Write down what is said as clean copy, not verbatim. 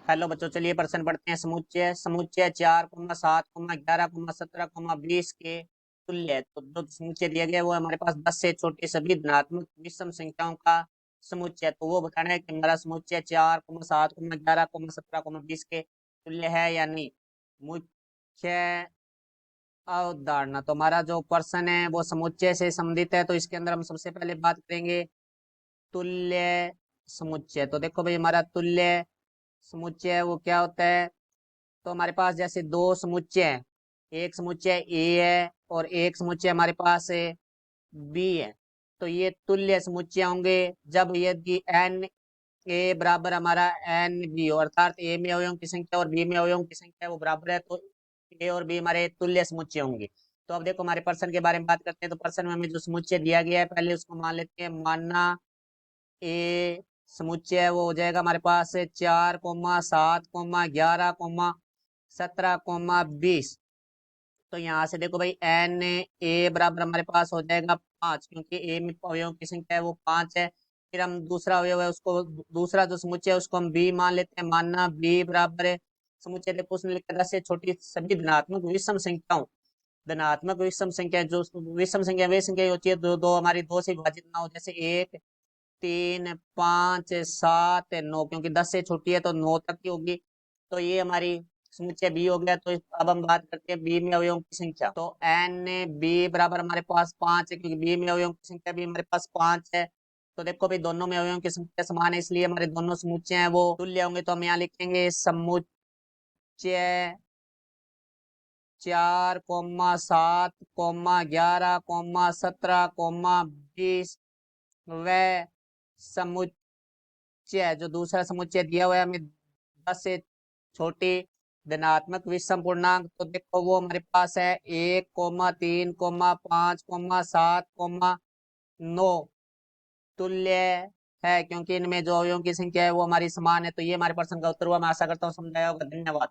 Hello बच्चों, चलिए प्रश्न पढ़ते हैं। समुच्चय समुच्चय 4,7,11,17,20 के तुल्य है। तो जो समुच्चय दिया गया है वो हमारे पास 10 से छोटी सभी धनात्मक विषम संख्याओं का समुच्चय है। तो वो बताना है कि हमारा समुच्चय 4,7,11,17,20 के तुल्य है या नहीं। मुख्य अवधारणा, तो हमारा जो प्रश्न है वो समुच्चय से संबंधित है। तो इसके अंदर हम सबसे पहले बात करेंगे तुल्य समुच्चय। तो देखो भाई, हमारा तुल्य समुच्चय है वो क्या होता है। तो हमारे पास जैसे दो समुच्चय हैं, एक समुच्चय ए है और एक समुच्चय हमारे पास है बी है। तो ये तुल्य समुच्चय होंगे जब यदि एन ए बराबर हमारा एन बी हो, अर्थात ए में अवयवों की संख्या और बी में अवयवों की संख्या वो बराबर है, तो ए और बी हमारे तुल्य समुच्चय होंगे। तो अब देखो हमारे प्रश्न के बारे में बात करते हैं। तो प्रश्न में हमें जो समुच्चय दिया गया है पहले उसको मान लेते हैं। मानना ए समुच्चय है वो हो जाएगा हमारे पास 4,7,11,17,20। तो यहाँ से देखो भाई, एन ए बराबर हमारे पास हो जाएगा 5, क्योंकि ए में अवयवों की संख्या है वो 5 है। फिर हम दूसरा अवयव है उसको, दूसरा जो समुच्चय है उसको हम बी मान लेते हैं। मानना बी बराबर है समुच्चय, देखो उसने लिखा 10 से छोटी सभी धनात्मक विषम संख्याओं, धनात्मक विषम संख्या, जो विषम संख्या वे संख्या होती है दो दो हमारी दो से विभाजित ना हो, जैसे 1, 3, 5, 7, 9, क्योंकि 10 से छोटी है तो 9 तक की होगी। तो ये हमारी समुच्चय बी हो गया। तो अब हम बात करते हैं बी में अवयवों की संख्या। तो एन बी बराबर हमारे पास 5 है, क्योंकि बी में अवयवों की संख्या भी हमारे पास 5 है। तो देखो भाई, दोनों में अवयवों की संख्या समान है, इसलिए हमारे दोनों समुच्चय हैं वो तुल्य होंगे। तो हम यहाँ लिखेंगे समुच्चय 4,7,11,17,20 व समुच्चय जो दूसरा समुच्चय दिया हुआ है हमें 10 से छोटी धनात्मक विषम पूर्णांक। तो देखो वो हमारे पास है 1,3,5,7,9 तुल्य है, क्योंकि इनमें जो अवयवों की संख्या है वो हमारी समान है। तो ये हमारे प्रश्न का उत्तर हुआ। मैं आशा करता हूँ समझाया होगा। धन्यवाद।